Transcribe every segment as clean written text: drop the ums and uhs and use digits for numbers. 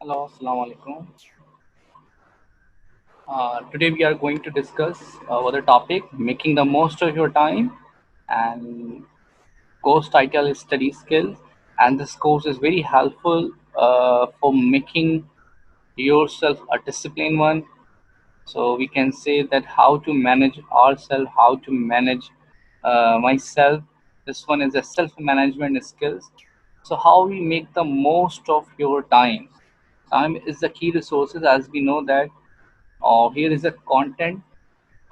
Hello, Assalamu alaikum. Today we are going to discuss about the topic making the most of your time, and course title is study skills. And this course is very helpful for making yourself a disciplined one. So we can say that how to manage ourselves, how to manage myself. This one is a self-management skills. So how we make the most of your time. Time is the key resources, as we know that. Here is a content.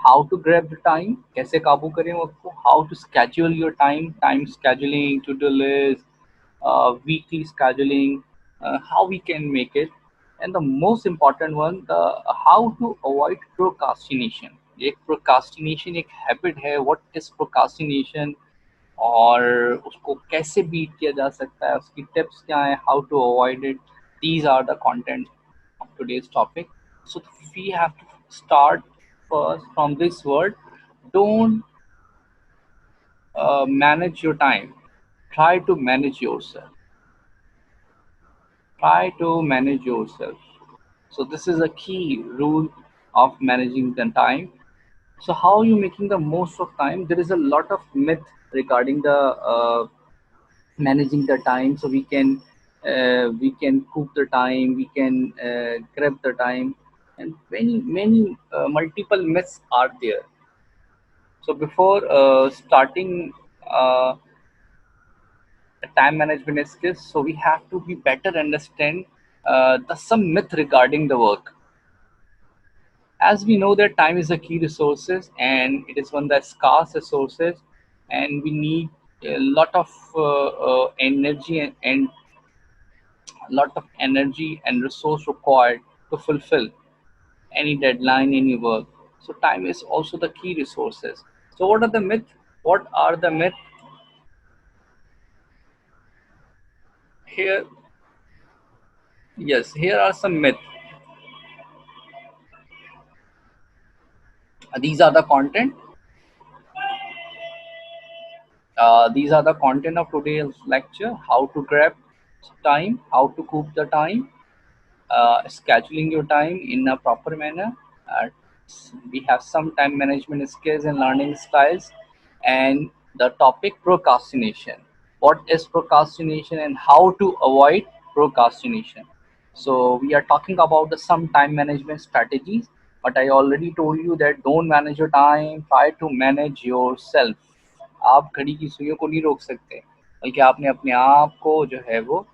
How to grab the time, कैसे काबू करें वक्त को, how to schedule your time scheduling, to do list, weekly scheduling, how we can make it, and the most important one, the how to avoid procrastination. एक procrastination एक habit है. What is procrastination और उसको कैसे beat किया जा सकता है, उसकी टिप्स क्या है, how to avoid it. These are the content of today's topic. So we have to start first from this word. Don't manage your time. Try to manage yourself. Try to manage yourself. So this is a key rule of managing the time. So how are you making the most of time? There is a lot of myth regarding the managing the time. So we can cook the time, we can grab the time, and many multiple myths are there. So before starting time management skills, so we have to be better understand the some myth regarding the work. As we know that time is a key resources and it is one of the scarce resources, and we need a lot of energy and lot of energy and resource required to fulfill any deadline, any work. So time is also the key resources. So what are the myth? What are the myth here? Yes, here are some myth. These are the content. These are the content of today's lecture. How to grab time, how to cook the time, scheduling your time in a proper manner. Uh, we have some time management skills and learning styles, and the topic procrastination. What is procrastination and how to avoid procrastination? So we are talking about the some time management strategies, but I already told you that don't manage your time. Try to manage yourself. आप घड़ी की सुइयों को नहीं रोक सकते, बल्कि आपने अपने आप को जो है वो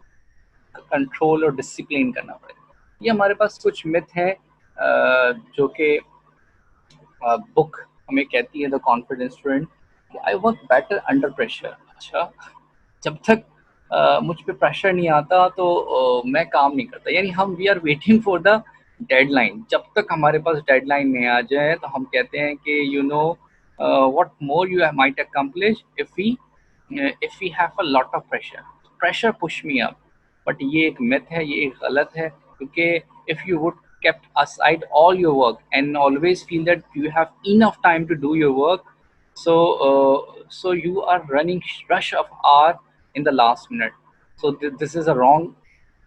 कंट्रोल और डिसिप्लिन करना पड़ेगा. ये हमारे पास कुछ मिथ हैं जो कि बुक हमें कहती है the confidence student, I work better under pressure. अच्छा, जब तक मुझ पे प्रेशर नहीं आता तो मैं काम नहीं करता. यानी हम we are waiting for the deadline. जब तक हमारे पास डेडलाइन नहीं आ जाए तो हम कहते हैं कि you know what more you might accomplish if we have a lot of pressure. Pressure push me up. But ये एक मिथ है, ये एक गलत है, क्योंकि if you would kept aside all your work and always feel that you have enough time to do your work, so you are running rush of hour in the last minute. So this is a wrong,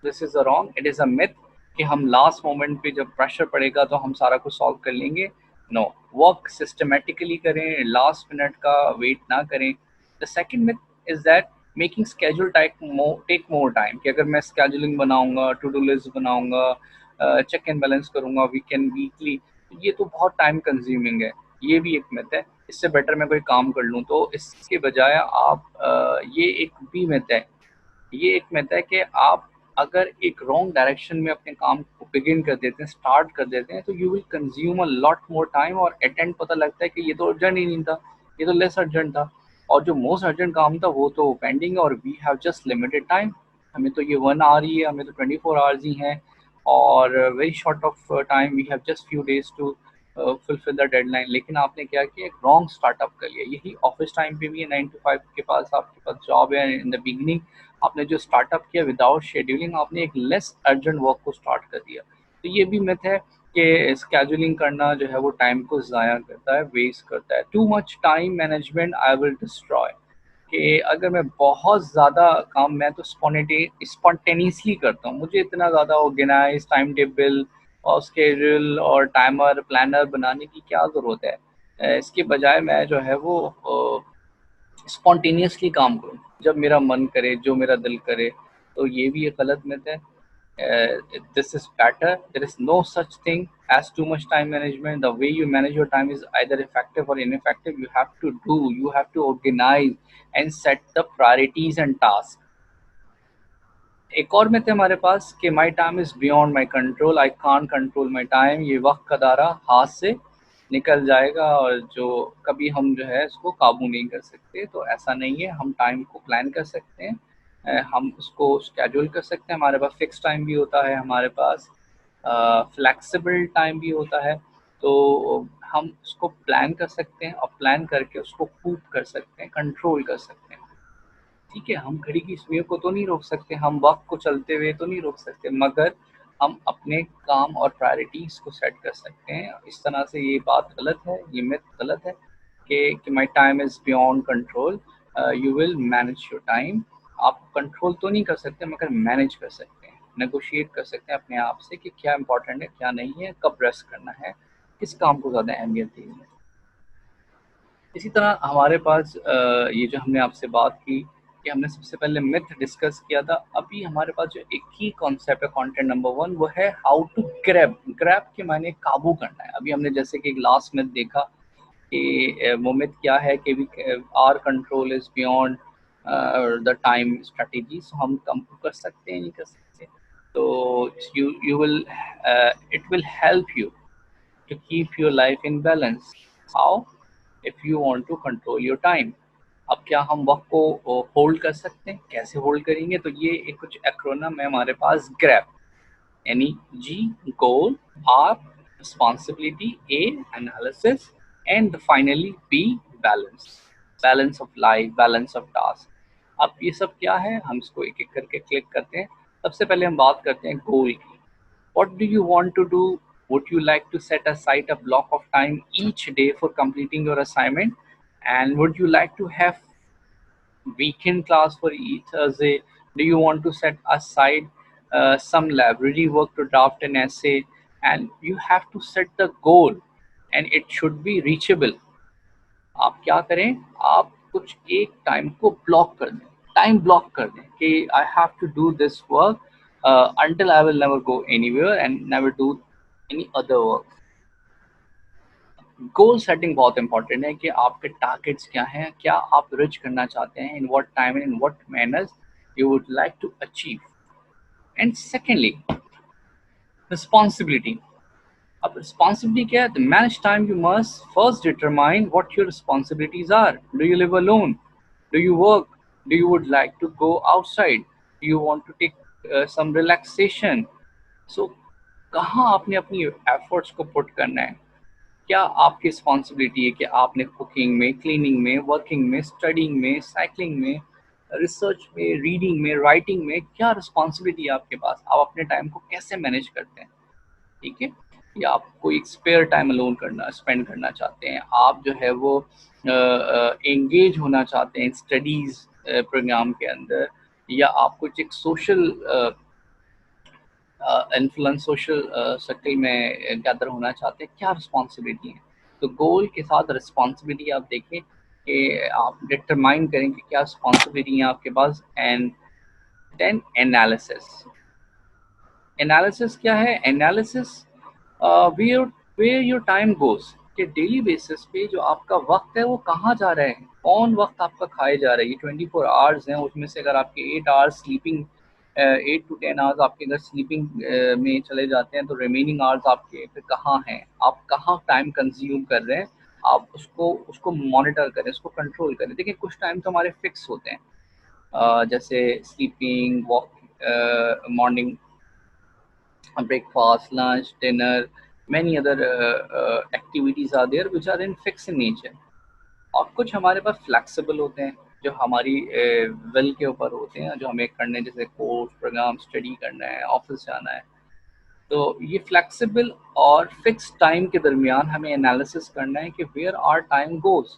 this is a wrong, it is a myth कि हम last moment पे जब pressure पड़ेगा तो हम सारा कुछ solve कर लेंगे. नो, वर्क सिस्टमेटिकली करें, लास्ट मिनट का वेट ना करें. The second myth is that making schedule take more time, कि अगर मैं स्केड्यूलिंग बनाऊंगा, टू डू लिस्ट बनाऊंगा, चेक एंड बैलेंस करूंगा वीकेंड वीकली, ये तो बहुत टाइम कंज्यूमिंग है. ये भी एक मिथ है. इससे बेटर मैं कोई काम कर लूँ. तो इसके बजाय आप ये एक भी मिथ है, ये एक मिथ है कि आप अगर एक रॉन्ग डायरेक्शन में अपने काम को बिगिन कर देते हैं, स्टार्ट कर देते हैं, तो you will consume a lot more time, और एट एंड पता लगता है कि ये तो अर्जेंट ही नहीं था, ये तो लेस अर्जेंट था, और जो मोस्ट अर्जेंट काम था वो तो पेंडिंग है, और we have just limited time. हमें तो ये 1 आवर ही है, हमें तो 24 आवर्स ही हैं, और very short of time, we have just few days to fulfil the deadline. लेकिन आपने क्या किया, एक रॉन्ग स्टार्टअप कर लिया. यही ऑफिस टाइम पे भी है, 9 to 5 के पास आपके पास जॉब है. इन द बिगनिंग आपने जो स्टार्टअप किया विदाउट शेड्यूलिंग, आपने एक लेस अर्जेंट वर्क को स्टार्ट कर दिया. तो ये भी मिथ है कि स्केड्यूलिंग करना जो है वो टाइम को ज़ाया करता है, वेस्ट करता है. Too much time management I will destroy. कि अगर मैं बहुत ज़्यादा काम मैं तो स्पॉन्टेनियसली करता हूँ, मुझे इतना ज़्यादा ऑर्गेनाइज टाइम टेबल और स्केड्यूल और टाइमर प्लानर बनाने की क्या ज़रूरत है। इसके बजाय मैं जो है वो स्पॉन्टेनियसली काम करूँ, जब मेरा मन करे, जो मेरा दिल करे। तो ये भी एक गलत मिथ है। This is better. There is no such thing as too much time management. The way you manage your time is either effective or ineffective. You have to organize and set the priorities and tasks. एक और myth है हमारे पास कि my time is beyond my control, I can't control my time. ये वक्त का दायरा हाथ से निकल जाएगा और जो कभी हम जो है इसको काबू नहीं कर सकते। तो ऐसा नहीं है, हम टाइम को प्लान कर सकते हैं, हम उसको स्केड्यूल कर सकते हैं। हमारे पास फिक्स टाइम भी होता है, हमारे पास फ्लेक्सिबल टाइम भी होता है। तो हम उसको प्लान कर सकते हैं और प्लान करके उसको कूप कर सकते हैं, कंट्रोल कर सकते हैं। ठीक है, हम घड़ी की सुइयों को तो नहीं रोक सकते, हम वक़्त को चलते हुए तो नहीं रोक सकते, मगर हम अपने काम और प्रायोरिटीज़ को सेट कर सकते हैं। इस तरह से ये बात गलत है, ये मिथ गलत है कि my time is beyond control. You will manage your time. आप कंट्रोल तो नहीं कर सकते मगर मैनेज कर सकते हैं, नेगोशिएट कर सकते हैं अपने आप से कि क्या इम्पोर्टेंट है, क्या नहीं है, कब रेस्ट करना है, किस काम को ज़्यादा अहमियत देनी है। इसी तरह हमारे पास ये जो हमने आपसे बात की कि हमने सबसे पहले मिथ डिस्कस किया था। अभी हमारे पास जो एक ही कॉन्सेप्ट है कंटेंट नंबर 1, वो है हाउ टू ग्रैब। ग्रैब के मायने काबू करना है। अभी हमने जैसे कि एक लास्ट मिथ देखा कि वो मिथ क्या है कि we our control is beyond the time strategy. So हम कम कर सकते हैं, नहीं कर सकते। तो you you will it will help you to keep your life in balance. How? If you want to control your time. अब क्या हम वक्त को होल्ड कर सकते हैं? कैसे होल्ड करेंगे? तो ये एक कुछ एक्रोनम है हमारे पास। ग्रैप यानी G goal, R responsibility, A analysis and finally B balance. Balance of life, balance of task. अब ये सब क्या है, हम इसको एक एक करके क्लिक करते हैं। सबसे पहले हम बात करते हैं गोल की। What do you want to do? Would you like to set aside a block of time each day for completing your assignment? And would you like to have weekend class for each Thursday? Do you want to set aside some library work to draft an essay? And you have to set the goal, and it should be reachable. आप क्या करें, आप कुछ एक time को block कर दें, time block कर दें कि I have to do this work until I will never go anywhere and never do any other work. Goal setting बहुत इंपॉर्टेंट है कि आपके टारगेट्स क्या हैं, क्या आप रीच करना चाहते हैं, in what time and in what manners you would like to achieve. And secondly, responsibility. अब रिस्पॉन्सिबिलिटी क्या है? To manage time, you must first determine what your responsibilities are. Do you live alone? Do you work? Do you would like to go outside? Do you want to take some relaxation? So कहाँ आपने अपनी efforts को put करना है? क्या आपकी responsibility है कि आपने कुकिंग में, क्लीनिंग में, वर्किंग में, स्टडिंग में, साइकिलिंग में, रिसर्च में, रीडिंग में, राइटिंग में, क्या रिस्पॉन्सिबिलिटी है आपके पास? आप अपने टाइम को कैसे मैनेज करते हैं? ठीक है, या आप कोई एक स्पेयर टाइम अलोन करना स्पेंड करना चाहते हैं, आप जो है वो एंगेज होना चाहते हैं स्टडीज़ प्रोग्राम के अंदर, या आप कुछ एक सोशल इन्फ्लुएंस सोशल सर्कल में गैदर होना चाहते हैं, क्या रिस्पॉन्सिबिलिटी है? तो गोल के साथ रिस्पॉन्सिबिलिटी आप देखें कि आप डिटरमाइन करें कि क्या रिस्पॉन्सिबिलिटी है आपके पास। And then analysis. एनालिसिस क्या है? Analysis where where your time goes, कि डेली बेसिस पे जो आपका वक्त है वो कहाँ जा रहा है, कौन वक्त आपका खाए जा रहा है। ये 24 आवर्स हैं, उसमें से अगर आपके 8 आवर्स स्लीपिंग, 8 to 10 आवर्स आपके अगर स्लीपिंग में चले जाते हैं, तो रिमेनिंग आवर्स आपके फिर कहाँ हैं, आप कहाँ टाइम कंज्यूम कर रहे हैं। आप उसको उसको मॉनिटर करें, उसको कंट्रोल करें। देखिए कुछ टाइम तो हमारे फिक्स होते हैं, जैसे sleeping, walk, morning breakfast, lunch, dinner, many other activities are there which are in fixed in nature. और कुछ हमारे पास फ्लेक्सिबल होते हैं जो हमारी विल के ऊपर होते हैं, जो हमें करने, जैसे कोर्स प्रोग्राम स्टडी करना है, ऑफिस जाना है। तो ये फ्लेक्सिबल और फिक्स टाइम के दरमियान हमें एनालिसिस करना है कि वेयर आर टाइम गोज।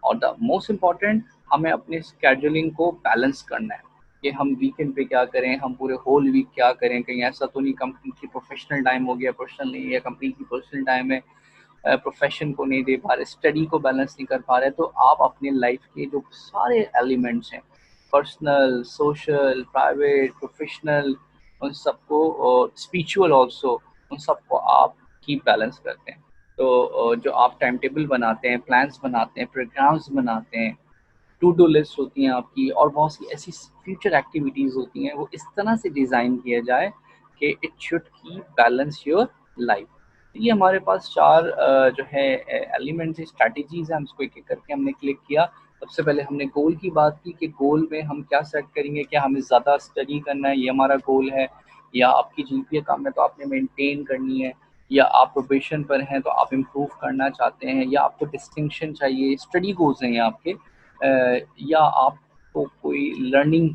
और द मोस्ट इम्पॉर्टेंट, हमें अपने स्केड्यूलिंग को बैलेंस करना है कि हम वीकेंड पे क्या करें, हम पूरे होल वीक क्या करें। कहीं ऐसा तो नहीं कंपनी की प्रोफेशनल टाइम हो गया, पर्सनल नहीं है, कंपनी की पर्सनल टाइम है, प्रोफेशन को नहीं दे पा रहे, स्टडी को बैलेंस नहीं कर पा रहे। तो आप अपने लाइफ के जो सारे एलिमेंट्स हैं, पर्सनल, सोशल, प्राइवेट, प्रोफेशनल, उन सबको, और स्पिरिचुअल ऑल्सो, उन सबको आप कीप बैलेंस करते हैं। तो जो आप टाइम टेबल बनाते हैं, प्लान्स बनाते हैं, प्रोग्राम्स बनाते हैं, टू डू लिस्ट होती हैं आपकी, और बहुत सी ऐसी फ्यूचर एक्टिविटीज़ होती हैं, वो इस तरह से डिज़ाइन किया जाए कि it should keep balance your life. ये हमारे पास चार जो है एलिमेंट्स, स्ट्रैटेजीज हैं, हम इसको एक एक करके हमने क्लिक किया। सबसे पहले हमने गोल की बात की कि गोल में हम क्या सेट करेंगे, क्या हमें ज़्यादा स्टडी करना है, ये हमारा गोल है, या आपकी जीपीए कम है तो आपने मेंटेन करनी है, या आप प्रोबेशन पर हैं तो आप इम्प्रूव करना चाहते हैं, या आपको डिस्टिंक्शन चाहिए, स्टडी गोल्स हैं ये आपके, या आपको कोई लर्निंग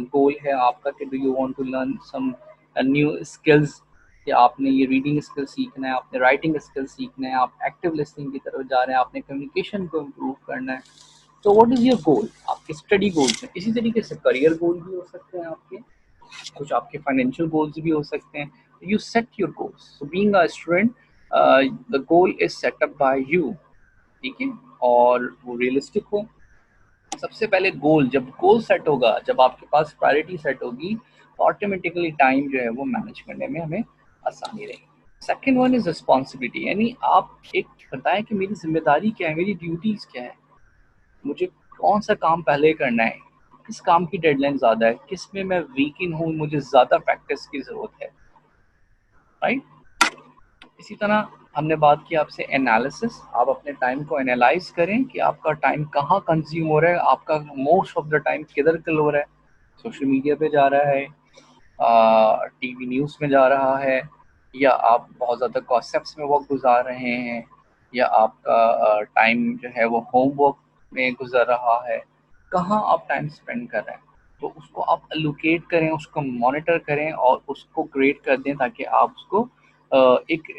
गोल है आपका कि do you want to learn some new skills, कि आपने ये रीडिंग स्किल सीखना है, आपने राइटिंग स्किल सीखना है, आप एक्टिव लिसनिंग की तरफ जा रहे हैं, आपने कम्युनिकेशन को इम्प्रूव करना है। तो व्हाट इज़ योर गोल? आपके स्टडी गोल्स हैं। इसी तरीके से करियर गोल भी हो सकते हैं आपके, कुछ आपके फाइनेंशियल गोल्स भी हो सकते हैं। You set your goals. So being a student, the goal is set up by you, ठीक है, और वो रियलिस्टिक हो। सबसे पहले गोल, जब गोल सेट होगा, जब आपके पास प्रायोरिटी सेट होगी, तो ऑटोमेटिकली टाइम जो है वो मैनेज करने में हमें आसानी रहेगी। सेकेंड वन इज रिस्पॉन्सिबिलिटी, यानी आप एक बताएं कि मेरी जिम्मेदारी क्या है, मेरी ड्यूटीज क्या है, मुझे कौन सा काम पहले करना है, किस काम की डेडलाइन ज़्यादा है, किस में मैं वीक इन हूँ, मुझे ज़्यादा प्रैक्टिस की ज़रूरत है, राइट। इसी तरह हमने बात की आपसे एनालिसिस। आप अपने टाइम को एनालाइज करें कि आपका टाइम कहाँ कंज्यूम हो रहा है, आपका मोस्ट ऑफ द टाइम किधर किल हो रहा है। सोशल मीडिया पे जा रहा है, टीवी न्यूज़ में जा रहा है, या आप बहुत ज़्यादा गॉसिप्स में वक्त गुजार रहे हैं, या आपका टाइम जो है वो होमवर्क में गुजर रहा है। कहाँ आप टाइम स्पेंड कर रहे हैं, तो उसको आप एलोकेट करें, उसको मॉनिटर करें और उसको ग्रेड कर दें, ताकि आप उसको एक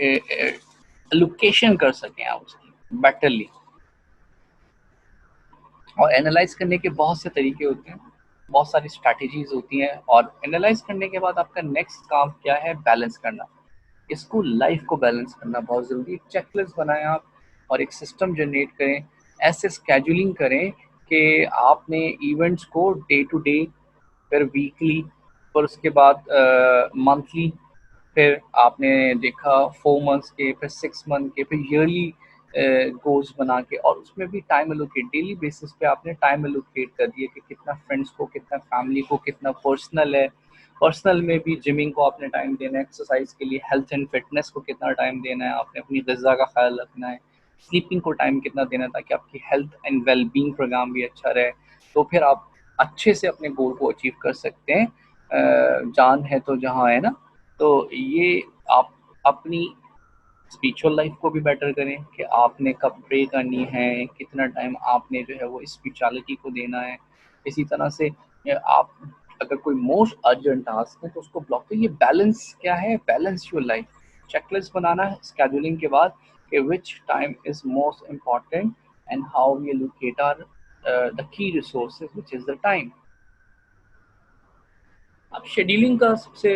एलोकेशन कर सकें आप उसकी बेटरली। और एनालाइज करने के बहुत से तरीके होते हैं, बहुत सारी स्ट्रैटेजीज होती हैं, और एनालाइज करने के बाद आपका नेक्स्ट काम क्या है, बैलेंस करना। इसको लाइफ को बैलेंस करना बहुत ज़रूरी है। चेकलिस्ट बनाएं आप, और एक सिस्टम जनरेट करें, ऐसे स्केड्यूलिंग करें कि आपने इवेंट्स को डे टू डे, फिर वीकली, फिर उसके बाद मंथली, फिर आपने देखा 4 मंथ्स के, फिर 6 मंथ के, फिर ईयरली गोल्स बना के, और उसमें भी टाइम एलोकेट, डेली बेसिस पे आपने टाइम एलोकेट कर दिया कि कितना फ्रेंड्स को, कितना फैमिली को, कितना पर्सनल है, पर्सनल में भी जिमिंग को आपने टाइम देना है, एक्सरसाइज के लिए, हेल्थ एंड फिटनेस को कितना टाइम देना है, आपने अपनी ग़िज़ा का ख्याल रखना है, स्लीपिंग को टाइम कितना देना है, ताकि आपकी हेल्थ एंड वेलबींग प्रोग्राम भी अच्छा रहे। तो फिर आप अच्छे से अपने गोल को अचीव कर सकते हैं। जान है तो जहाँ है ना। तो ये आप अपनी स्पिरिचुअल लाइफ को भी बेटर करें कि आपने कब प्रे करनी है, कितना टाइम आपने जो है वो स्पिरिचुअलिटी को देना है। इसी तरह से आप अगर कोई मोस्ट अर्जेंट टास्क है तो उसको ब्लॉक, तो ये बैलेंस क्या है, बैलेंस योर लाइफ। चेकलिस्ट बनाना है स्केड्यूलिंग के बाद कि which time is most important, and how we allocate our the key resources which is the time. अब शेड्यूलिंग का सबसे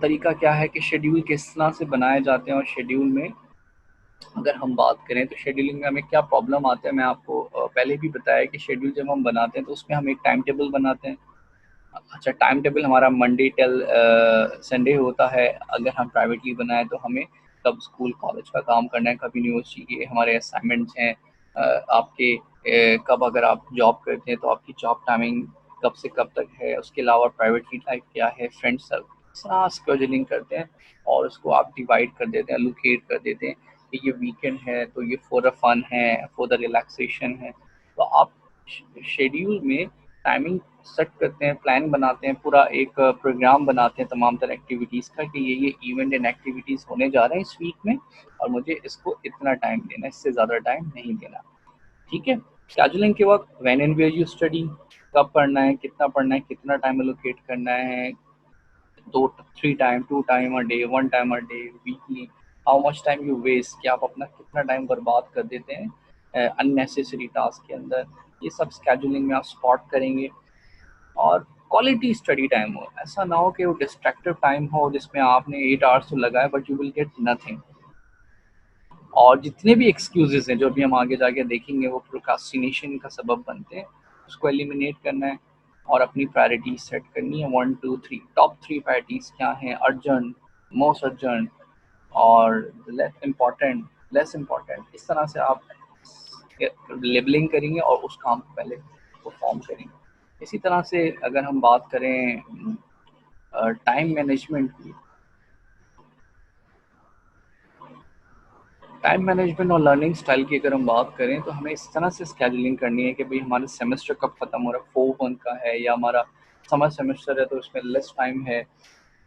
तरीका क्या है कि शेड्यूल किस तरह से बनाए जाते हैं, और शेड्यूल में अगर हम बात करें तो शेड्यूलिंग में हमें क्या प्रॉब्लम आते हैं, मैं आपको पहले भी बताया कि शेड्यूल जब हम बनाते हैं तो उसमें हम एक टाइम टेबल बनाते हैं। अच्छा, टाइम टेबल हमारा मंडे टिल संडे होता है। अगर हम प्राइवेटली बनाए तो हमें कब स्कूल कॉलेज का काम करना है, कब यूनिवर्सिटी के हमारे असाइनमेंट्स हैं, आपके कब अगर आप जॉब करते हैं तो आपकी जॉब टाइमिंग कब से कब तक है, उसके अलावा प्राइवेटली लाइफ क्या है, फ्रेंड सर्कल, सारा स्केड्यूलिंग करते हैं, और उसको आप डिवाइड कर देते हैं, एलोकेट कर देते हैं कि ये वीकेंड है तो ये फॉर द फन है, फॉर द रिलैक्सेशन है। तो आप शेड्यूल में टाइमिंग सेट करते हैं, प्लान बनाते हैं, पूरा एक प्रोग्राम बनाते हैं तमाम तरह एक्टिविटीज़ का कि ये इवेंट एंड एक्टिविटीज़ होने जा रहे हैं इस वीक में, और मुझे इसको इतना टाइम देना है, इससे ज़्यादा टाइम नहीं देना। ठीक है। स्केड्यूलिंग के वक्त when and where you study, कब पढ़ना है, कितना टाइम एलोकेट करना है, 2 3 time, 2 time a day, 1 time a day, weekly, how much time you waste, कि आप अपना कितना टाइम बर्बाद कर देते हैं अननेसेसरी टास्क के अंदर। ये सब स्केजुलिंग में आप स्पॉट करेंगे। और क्वालिटी स्टडी टाइम हो, ऐसा ना हो कि वो डिस्ट्रैक्टिव टाइम हो जिसमें आपने 8 आवर्स तो लगाए but you will get nothing. और जितने भी एक्सक्यूजेस हैं जो अभी हम आगे जाके देखेंगे वो प्रोक्रास्टिनेशन का सबब बनते हैं, उसको एलिमिनेट करना है और अपनी प्रायोरिटी सेट करनी है। 1 2 3 टॉप 3 प्रायोरिटीज क्या हैं, अर्जेंट, मोस्ट अर्जेंट और लेस इम्पोर्टेंट। इस तरह से आप लेबलिंग करेंगे और उस काम को पहले परफॉर्म करेंगे। इसी तरह से अगर हम बात करें टाइम मैनेजमेंट की, टाइम मैनेजमेंट और लर्निंग स्टाइल की अगर हम बात करें तो हमें इस तरह से स्केजुलिंग करनी है कि भाई हमारा सेमेस्टर कब ख़त्म हो रहा है, 4 मंथ का है या हमारा समर सेमेस्टर है तो उसमें लेस टाइम है,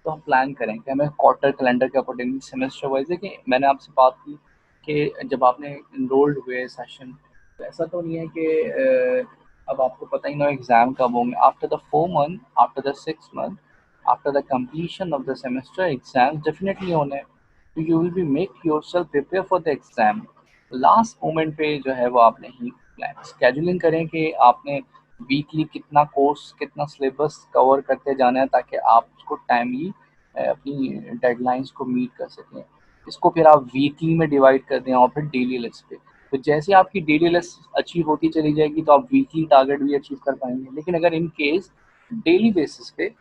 तो हम प्लान करें कि हमें क्वार्टर कैलेंडर के अकॉर्डिंग सेमेस्टर वाइज है। कि मैंने आपसे बात की कि जब आपने इनरोल्ड हुए सेशन, तो ऐसा तो नहीं है कि अब आपको पता ही ना एग्ज़ाम कब होंगे। After the 4 month, after the 6 month, after the completion of the semester exam definitely होने हैं। तो you will be make your self prepare for the exam. Last moment पे जो है वो आपने ही प्लान स्केजुलिंग करें कि आपने वीकली कितना कोर्स, कितना सिलेबस कवर करते जाना है ताकि आप उसको टाइमली अपनी डेडलाइंस को मीट कर सकें। इसको फिर आप वीकली में डिवाइड कर दें और फिर डेली लिस्ट पे। तो जैसे आपकी डेली लिस्ट अचीव होती चली जाएगी तो आप वीकली टारगेट भी अचीव कर पाएंगे। लेकिन अगर इन केस डेली बेसिस पे,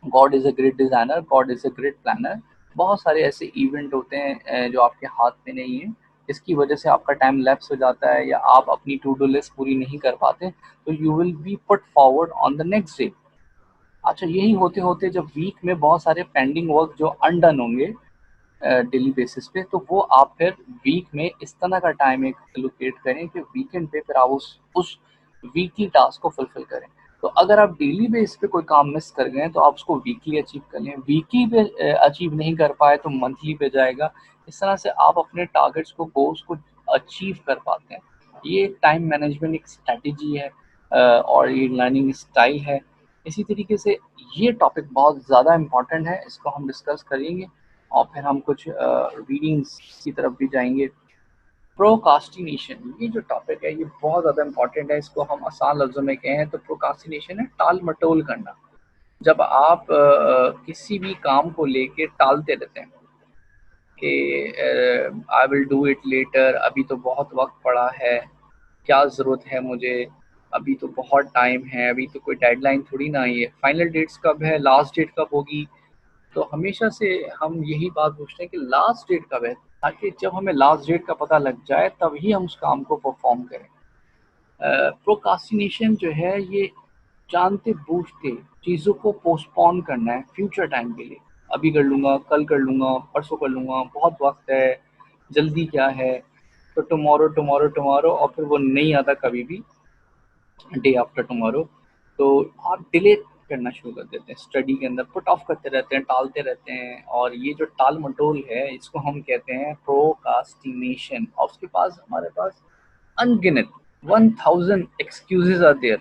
God is a great designer, God is a great planner, बहुत सारे ऐसे इवेंट होते हैं जो आपके हाथ में नहीं है, इसकी वजह से आपका टाइम लैप्स हो जाता है या आप अपनी टू डू लिस्ट पूरी नहीं कर पाते, तो you will B put forward on the next day. अच्छा, यही होते होते जब वीक में बहुत सारे पेंडिंग वर्क जो अनडन होंगे डेली बेसिस पे, तो वो आप फिर वीक में इस तरह का टाइम एक एलोकेट करें कि वीकेंड पे फिर आप उस वीकली टास्क को फुलफिल करें। तो अगर आप डेली बेस पे कोई काम मिस कर गए तो आप उसको वीकली अचीव कर लें, वीकली पे अचीव नहीं कर पाए तो मंथली पे जाएगा। इस तरह से आप अपने टारगेट्स को, गोल्स को अचीव कर पाते हैं। ये टाइम मैनेजमेंट एक स्ट्रैटेजी है और ये लर्निंग स्टाइल है। इसी तरीके से ये टॉपिक बहुत ज़्यादा इम्पॉर्टेंट है, इसको हम डिस्कस करेंगे और फिर हम कुछ रीडिंग्स की तरफ भी जाएंगे। प्रोकास्टिनेशन, ये जो टॉपिक है ये बहुत ज़्यादा इम्पॉर्टेंट है। इसको हम आसान लफ्ज़ों में कहें तो प्रोकास्टिनेशन है टाल मटोल करना। जब आप किसी भी काम को लेके टालते रहते हैं कि I will do it later, अभी तो बहुत वक्त पड़ा है, क्या ज़रूरत है मुझे, अभी तो बहुत टाइम है, अभी तो कोई डेडलाइन थोड़ी ना आई है, फाइनल डेट्स कब है, लास्ट डेट कब होगी। तो हमेशा से हम यही बात पूछते हैं कि लास्ट डेट कब है, ताकि जब हमें लास्ट डेट का पता लग जाए तभी हम उस काम को परफॉर्म करें। प्रोकास्टिनेशन जो है ये जानते बूझते चीज़ों को पोस्टपोन करना है फ्यूचर टाइम के लिए। अभी कर लूँगा, कल कर लूँगा, परसों कर लूँगा, बहुत वक्त है, जल्दी क्या है, तो टुमारो टुमारो टुमारो, और फिर वो नहीं आता कभी भी, डे आफ्टर टुमारो। तो आप डिले करना शुरू कर देते हैं, स्टडी के अंदर पुट ऑफ करते रहते हैं, टालते रहते हैं, और ये जो टाल मटोल है इसको हम कहते हैं प्रोकास्टिनेशन। और उसके पास, हमारे पास अनगिनत 1000 एक्सक्यूजेज आर देयर।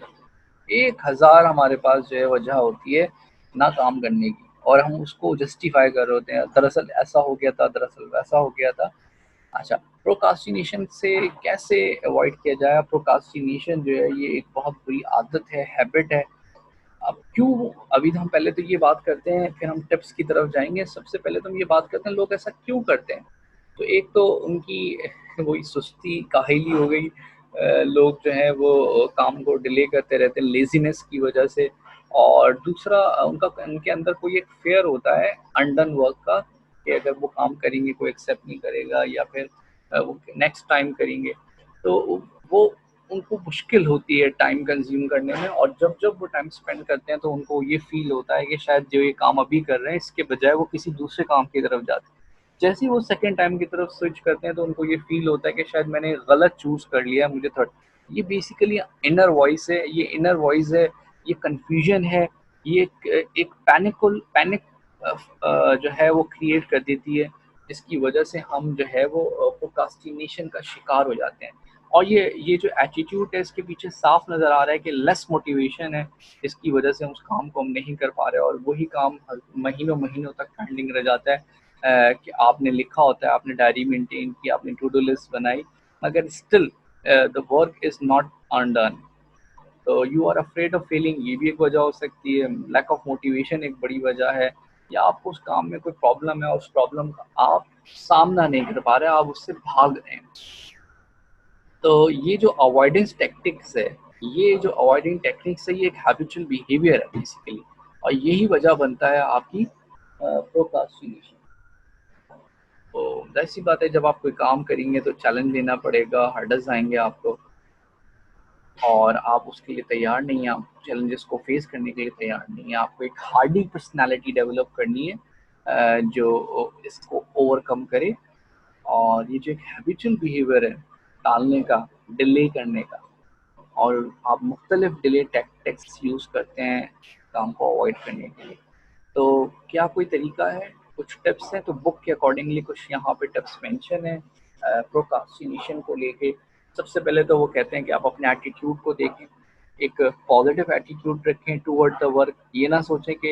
1000 हमारे पास जो है वजह होती है ना काम करने की, और हम उसको जस्टिफाई कर रहे होते हैं, दरअसल ऐसा हो गया था, दरअसल वैसा हो गया था। अच्छा, प्रोकास्टिनेशन से कैसे अवॉइड किया जाए? प्रोकास्टिनेशन जो है ये एक बहुत बुरी आदत है, हैबिट है। अब क्यों, अभी तो हम पहले तो ये बात करते हैं, फिर हम टिप्स की तरफ जाएंगे। सबसे पहले तो हम ये बात करते हैं लोग ऐसा क्यों करते हैं। तो एक तो उनकी वही सुस्ती, काहिली हो गई। लोग जो है वो काम को डिले करते रहते हैं लेजीनेस की वजह से। और दूसरा, उनका, उनके अंदर कोई एक फेयर होता है अनडन वर्क का, कि अगर वो काम करेंगे कोई एक्सेप्ट नहीं करेगा, या फिर वो नेक्स्ट टाइम करेंगे, तो वो उनको मुश्किल होती है टाइम कंज्यूम करने में। और जब जब वो टाइम स्पेंड करते हैं तो उनको ये फील होता है कि शायद जो ये काम अभी कर रहे हैं इसके बजाय वो किसी दूसरे काम की तरफ जाते हैं। जैसे ही वो सेकंड टाइम की तरफ स्विच करते हैं तो उनको ये फील होता है कि शायद मैंने गलत चूज़ कर लिया, मुझे थर्ड। ये बेसिकली इनर वॉइस है, ये इनर वॉइस है, ये कन्फ्यूजन है, ये एक पैनिक जो है वो क्रिएट कर देती है, जिसकी वजह से हम जो है वो प्रोक्रास्टिनेशन का शिकार हो जाते हैं। और ये जो एटीट्यूड है इसके पीछे साफ नज़र आ रहा है कि लेस मोटिवेशन है, इसकी वजह से हम उस काम को हम नहीं कर पा रहे, और वही काम महीनों महीनों तक पेंडिंग रह जाता है। कि आपने लिखा होता है, आपने डायरी मेंटेन की, आपने टू डू लिस्ट बनाई, मगर still the work is not undone. So you are afraid of failing, ये भी एक वजह हो सकती है। लैक ऑफ मोटिवेशन एक बड़ी वजह है, या आपको उस काम में कोई प्रॉब्लम है और उस प्रॉब्लम का आप सामना नहीं कर पा रहे, आप उससे भाग रहे हैं। तो ये जो अवॉइडेंस टेक्टिक्स है, ये जो अवॉइडिंग टेक्निक्स है, ये एक हैबिचुअल बिहेवियर है बेसिकली, और यही वजह बनता है आपकी प्रोक्रास्टिनेशन। तो जाहिर सी बात है, जब आप कोई काम करेंगे तो चैलेंज लेना पड़ेगा, हर्डल्स आएंगे आपको, और आप उसके लिए तैयार नहीं हैं, आप चैलेंजेस को फेस करने के लिए तैयार नहीं है। आपको एक हार्डी पर्सनालिटी डेवलप करनी है जो इसको ओवरकम करे। और ये जो एक हैबिचुअल बिहेवियर है टालने का, डिले करने का, और आप मुख्तलिफ डिले टैक्टिक्स यूज़ करते हैं काम को अवॉइड करने के लिए, तो क्या कोई तरीका है, कुछ टिप्स हैं? तो बुक के अकॉर्डिंगली कुछ यहाँ पे टिप्स मेंशन है प्रोक्रास्टिनेशन को लेके। सबसे पहले तो वो कहते हैं कि आप अपने एटीट्यूड को देखें, एक पॉजिटिव एटीट्यूड रखें टूवर्ड द वर्क। ये ना सोचें कि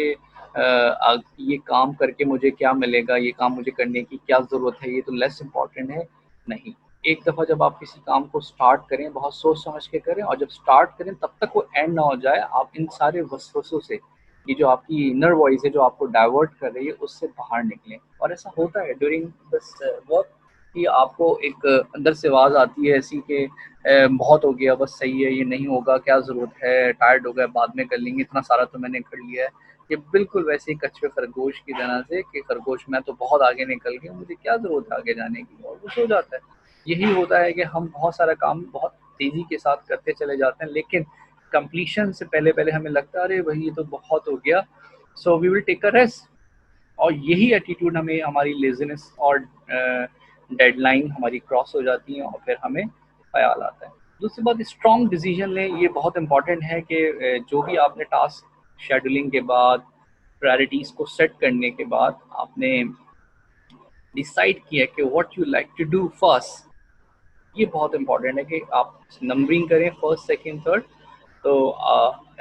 ये काम करके मुझे क्या मिलेगा, ये काम मुझे करने की क्या ज़रूरत है, ये तो लेस इम्पॉर्टेंट है। नहीं, एक दफ़ा जब आप किसी काम को स्टार्ट करें, बहुत सोच समझ के करें, और जब स्टार्ट करें तब तक वो एंड ना हो जाए, आप इन सारे वसवसों से, ये जो आपकी इनर वॉइस है जो आपको डाइवर्ट कर रही है, उससे बाहर निकलें। और ऐसा होता है ड्यूरिंग दिस वर्क कि आपको एक अंदर से आवाज़ आती है ऐसी कि बहुत हो गया, बस सही है, ये नहीं होगा, क्या ज़रूरत है, टायर्ड हो गया, बाद में कर लेंगे, इतना सारा तो मैंने कर लिया है। ये बिल्कुल वैसे ही कछुए खरगोश की तरह से कि खरगोश मैं तो बहुत आगे निकल गया, मुझे क्या ज़रूरत है आगे जाने की, और वो सो जाता है। यही होता है कि हम बहुत सारा काम बहुत तेज़ी के साथ करते चले जाते हैं, लेकिन कंप्लीशन से पहले पहले हमें लगता है अरे भाई ये तो बहुत हो गया, so we will take a rest. और यही एटीट्यूड हमें हमारी लेजीनेस और डेडलाइन हमारी क्रॉस हो जाती है, और फिर हमें ख्याल आता है। दूसरी बात, स्ट्रॉन्ग डिसीजन लें। ये बहुत इंपॉर्टेंट है कि जो भी आपने टास्क शेड्यूलिंग के बाद, प्रायोरिटीज़ को सेट करने के बाद आपने डिसाइड किया कि what you like to do first, ये बहुत इंपॉर्टेंट है कि आप नंबरिंग करें फर्स्ट सेकंड थर्ड। तो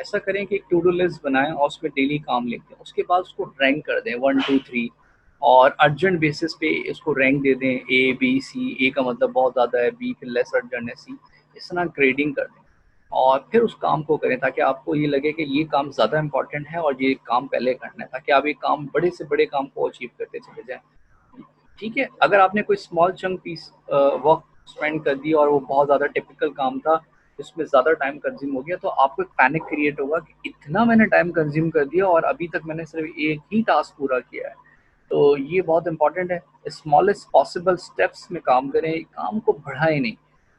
ऐसा करें कि एक टू डू लिस्ट बनाएं और उसमें डेली काम लिखें, उसके बाद उसको रैंक कर दें 1 2 3, और अर्जेंट बेसिस पे इसको रैंक दे दें, ए बी सी। ए का मतलब बहुत ज़्यादा है, बी फिर लेस अर्जेंट है, सी, इस तरह ग्रेडिंग कर दें। और फिर उस काम को करें ताकि आपको ये लगे कि ये काम ज़्यादा इंपॉर्टेंट है और ये काम पहले करना है, ताकि आप ये काम, बड़े से बड़े काम को अचीव करते चले जाएँ। ठीक है, अगर आपने कोई small chunk piece work spend कर दिया और वो बहुत ज़्यादा टिपिकल काम था, जिसमें ज़्यादा टाइम कंज्यूम हो गया, तो आपको एक पैनिक क्रिएट होगा कि इतना मैंने टाइम कंज्यूम कर दिया और अभी तक मैंने सिर्फ एक ही टास्क पूरा किया है। तो ये बहुत इंपॉर्टेंट है, स्मॉलेस्ट पॉसिबल स्टेप्स में काम करें, काम को बढ़ाएं नहीं।